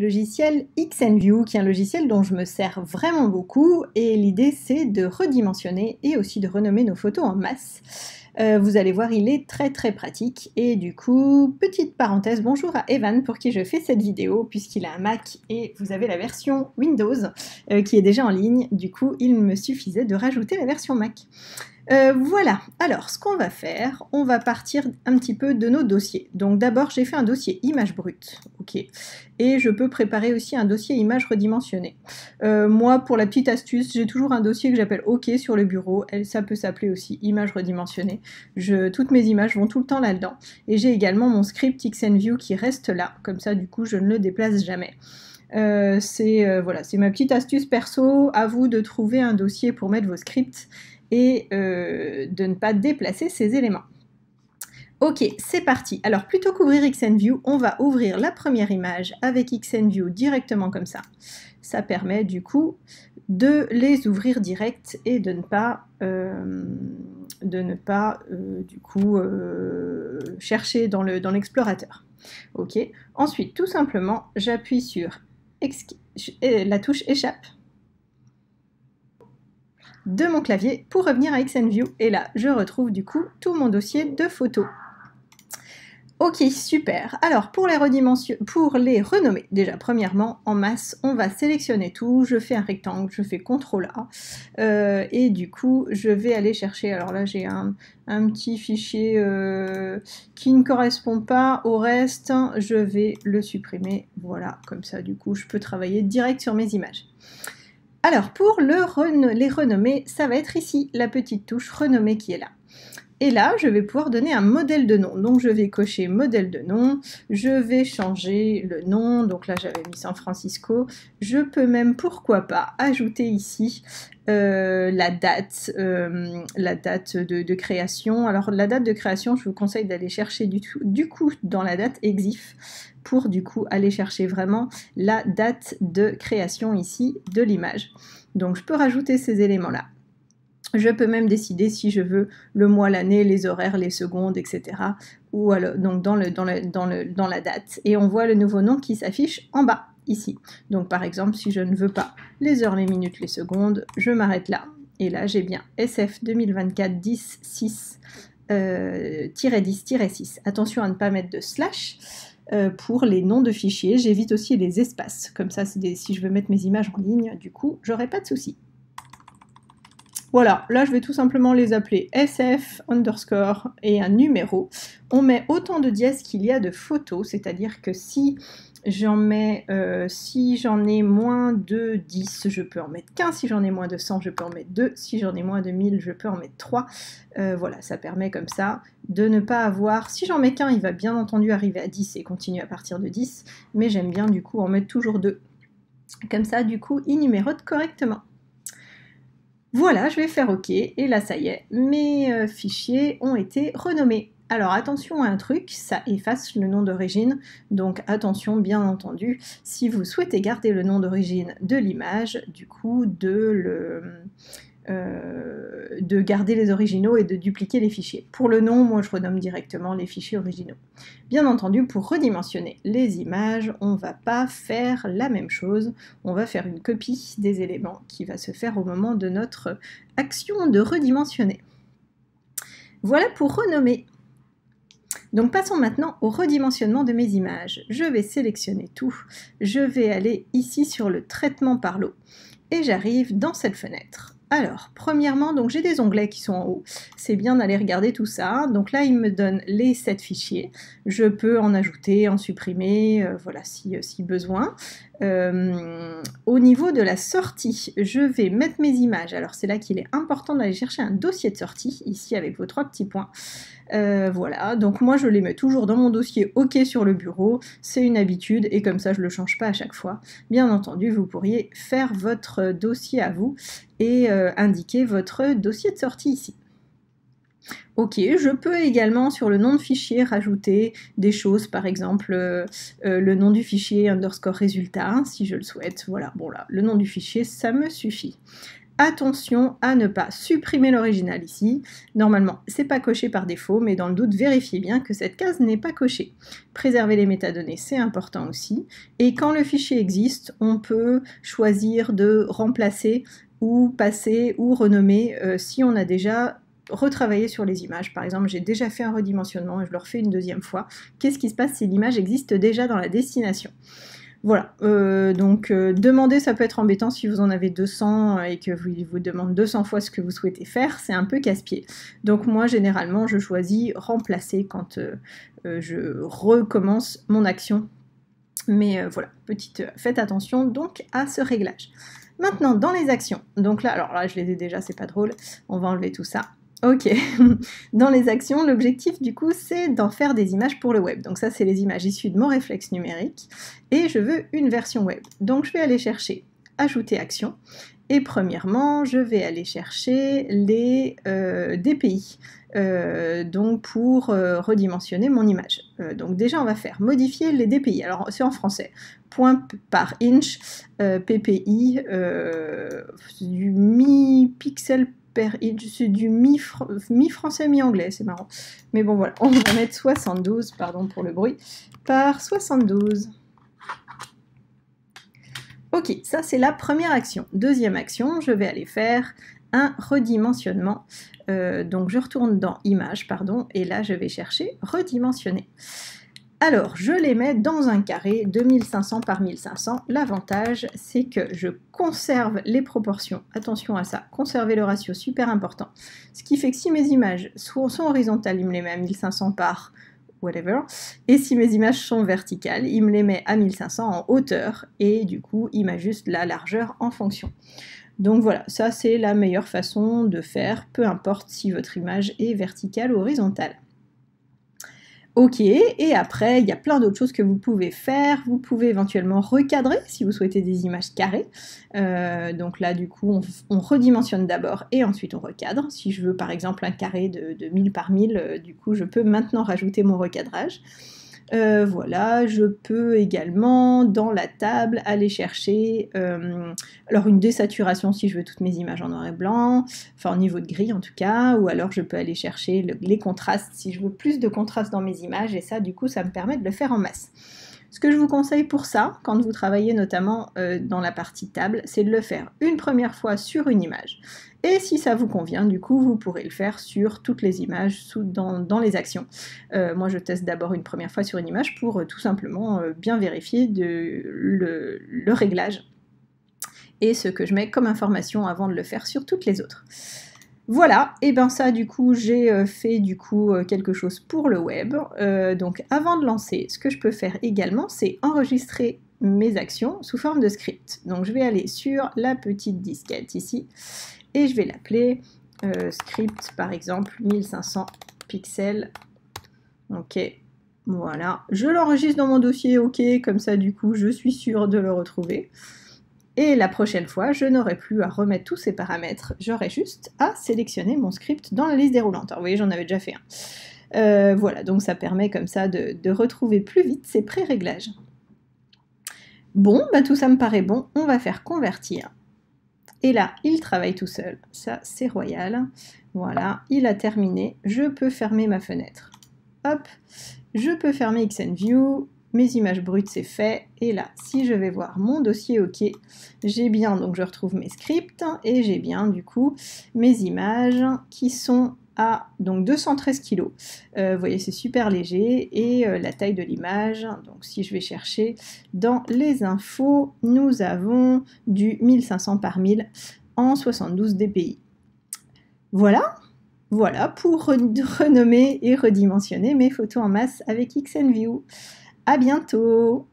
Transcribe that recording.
logiciel XNView, qui est un logiciel dont je me sers vraiment beaucoup, et l'idée c'est de redimensionner et aussi de renommer nos photos en masse. Vous allez voir, il est très très pratique, et du coup, petite parenthèse, bonjour à Evan pour qui je fais cette vidéo, puisqu'il a un Mac et vous avez la version Windows qui est déjà en ligne, du coup il me suffisait de rajouter la version Mac. Voilà, alors ce qu'on va faire, on va partir un petit peu de nos dossiers. Donc d'abord j'ai fait un dossier image brute, ok, et je peux préparer aussi un dossier image redimensionnée. Moi, pour la petite astuce, j'ai toujours un dossier que j'appelle OK sur le bureau, ça peut s'appeler aussi image redimensionnée. Toutes mes images vont tout le temps là-dedans, et j'ai également mon script XNView qui reste là, comme ça du coup je ne le déplace jamais. Voilà, c'est ma petite astuce perso, à vous de trouver un dossier pour mettre vos scripts et de ne pas déplacer ces éléments. Ok, c'est parti. Alors plutôt qu'ouvrir XNView, on va ouvrir la première image avec XNView directement comme ça. Ça permet du coup de les ouvrir direct et de ne pas chercher dans l'explorateur. Ok. Ensuite, tout simplement, j'appuie sur la touche échappe de mon clavier pour revenir à XNView, et là je retrouve du coup tout mon dossier de photos. Ok, super. Alors pour les renommer, déjà premièrement en masse, on va sélectionner tout, je fais un rectangle, je fais CTRL A, et du coup je vais aller chercher, alors là j'ai un petit fichier qui ne correspond pas au reste, je vais le supprimer, voilà, comme ça du coup je peux travailler direct sur mes images. Alors, pour les renommer, ça va être ici, la petite touche renommer qui est là. Et là, je vais pouvoir donner un modèle de nom. Donc, je vais cocher modèle de nom, je vais changer le nom, donc là, j'avais mis San Francisco. Je peux même, pourquoi pas, ajouter ici la date de création. Alors, la date de création, je vous conseille d'aller chercher du coup dans la date EXIF, pour du coup aller chercher vraiment la date de création ici de l'image. Donc je peux rajouter ces éléments-là. Je peux même décider si je veux le mois, l'année, les horaires, les secondes, etc. Ou alors, donc dans la date. Et on voit le nouveau nom qui s'affiche en bas, ici. Donc par exemple, si je ne veux pas les heures, les minutes, les secondes, je m'arrête là. Et là, j'ai bien SF 2024 10 6 -10-6. Attention à ne pas mettre de slash. Pour les noms de fichiers, j'évite aussi les espaces, comme ça si je veux mettre mes images en ligne, du coup j'aurai pas de souci. Voilà, là je vais tout simplement les appeler SF underscore et un numéro. On met autant de dièses qu'il y a de photos, c'est-à-dire que si j'en ai moins de 10, je peux en mettre 15, si j'en ai moins de 100, je peux en mettre 2, si j'en ai moins de 1000, je peux en mettre 3. Voilà, ça permet comme ça de ne pas avoir... Si j'en mets qu'un, il va bien entendu arriver à 10 et continuer à partir de 10, mais j'aime bien du coup en mettre toujours 2. Comme ça, du coup, il numérote correctement. Voilà, je vais faire OK, et là ça y est, mes fichiers ont été renommés. Alors attention à un truc, ça efface le nom d'origine, donc attention bien entendu, si vous souhaitez garder le nom d'origine de l'image, du coup de garder les originaux et de dupliquer les fichiers. Pour le nom, moi je renomme directement les fichiers originaux. Bien entendu, pour redimensionner les images, on ne va pas faire la même chose, on va faire une copie des éléments qui va se faire au moment de notre action de redimensionner. Voilà pour renommer. Donc passons maintenant au redimensionnement de mes images. Je vais sélectionner tout, je vais aller ici sur le traitement par l'eau et j'arrive dans cette fenêtre. Alors, premièrement, donc j'ai des onglets qui sont en haut, c'est bien d'aller regarder tout ça. Donc là, il me donne les 7 fichiers, je peux en ajouter, en supprimer, voilà, si besoin. Au niveau de la sortie, je vais mettre mes images, alors c'est là qu'il est important d'aller chercher un dossier de sortie, ici avec vos 3 petits points. Voilà, donc moi je les mets toujours dans mon dossier OK sur le bureau, c'est une habitude et comme ça je ne le change pas à chaque fois. Bien entendu, vous pourriez faire votre dossier à vous et indiquer votre dossier de sortie ici. Ok, je peux également sur le nom de fichier rajouter des choses, par exemple le nom du fichier underscore résultat, si je le souhaite. Voilà, bon là, le nom du fichier, ça me suffit. Attention à ne pas supprimer l'original ici. Normalement, c'est pas coché par défaut, mais dans le doute, vérifiez bien que cette case n'est pas cochée. Préserver les métadonnées, c'est important aussi. Et quand le fichier existe, on peut choisir de remplacer ou passer ou renommer si on a déjà retravaillé sur les images. Par exemple, j'ai déjà fait un redimensionnement et je le refais une deuxième fois. Qu'est-ce qui se passe si l'image existe déjà dans la destination ? Voilà, donc demander, ça peut être embêtant si vous en avez 200 et que vous demande 200 fois ce que vous souhaitez faire, c'est un peu casse-pied. Donc moi, généralement, je choisis remplacer quand je recommence mon action. Mais voilà, faites attention donc à ce réglage. Maintenant, dans les actions, donc là, alors là, je les ai déjà, c'est pas drôle, on va enlever tout ça. Ok, dans les actions, l'objectif du coup c'est d'en faire des images pour le web. Donc ça c'est les images issues de mon réflexe numérique et je veux une version web. Donc je vais aller chercher ajouter action et premièrement je vais aller chercher les DPI donc pour redimensionner mon image. Donc déjà on va faire modifier les DPI, alors c'est en français, point par inch, PPI, du mi-pixel c'est du mi-français, mi-anglais, c'est marrant. Mais bon, voilà, on va mettre 72, pardon pour le bruit, par 72. Ok, ça c'est la première action. Deuxième action, je vais aller faire un redimensionnement. Donc je retourne dans Images, pardon, et là je vais chercher redimensionner. Alors, je les mets dans un carré de 1500 par 1500. L'avantage, c'est que je conserve les proportions. Attention à ça, conserver le ratio, super important. Ce qui fait que si mes images sont horizontales, il me les met à 1500 par whatever. Et si mes images sont verticales, il me les met à 1500 en hauteur. Et du coup, il m'ajuste la largeur en fonction. Donc voilà, ça c'est la meilleure façon de faire, peu importe si votre image est verticale ou horizontale. Ok, et après, il y a plein d'autres choses que vous pouvez faire. Vous pouvez éventuellement recadrer si vous souhaitez des images carrées. Donc là, du coup, on redimensionne d'abord et ensuite on recadre. Si je veux par exemple un carré de 1000 par 1000, du coup, je peux maintenant rajouter mon recadrage. Voilà, je peux également, dans la table, aller chercher alors une désaturation si je veux toutes mes images en noir et blanc, enfin au niveau de gris en tout cas, ou alors je peux aller chercher les contrastes si je veux plus de contrastes dans mes images, et ça, du coup, ça me permet de le faire en masse. Ce que je vous conseille pour ça, quand vous travaillez notamment dans la partie table, c'est de le faire une première fois sur une image. Et si ça vous convient, du coup, vous pourrez le faire sur toutes les images dans les actions. Moi, je teste d'abord une première fois sur une image pour tout simplement bien vérifier le réglage et ce que je mets comme information avant de le faire sur toutes les autres. Voilà, et bien ça du coup j'ai fait du coup quelque chose pour le web. Donc avant de lancer, ce que je peux faire également, c'est enregistrer mes actions sous forme de script. Donc je vais aller sur la petite disquette ici et je vais l'appeler script par exemple 1500 pixels. Ok, voilà. Je l'enregistre dans mon dossier, ok, comme ça du coup je suis sûre de le retrouver. Et la prochaine fois, je n'aurai plus à remettre tous ces paramètres, j'aurai juste à sélectionner mon script dans la liste déroulante. Alors vous voyez, j'en avais déjà fait un. Voilà, donc ça permet comme ça de retrouver plus vite ces pré-réglages. Bon, bah tout ça me paraît bon, on va faire convertir. Et là, il travaille tout seul, ça c'est royal. Voilà, il a terminé, je peux fermer ma fenêtre. Hop, je peux fermer XNView. Mes images brutes, c'est fait. Et là, si je vais voir mon dossier OK, j'ai bien, donc je retrouve mes scripts, et j'ai bien, du coup, mes images qui sont à donc 213 kg. Vous voyez, c'est super léger. Et la taille de l'image, donc si je vais chercher dans les infos, nous avons du 1500 par 1000 en 72 dpi. Voilà. Voilà pour renommer et redimensionner mes photos en masse avec XNView. À bientôt!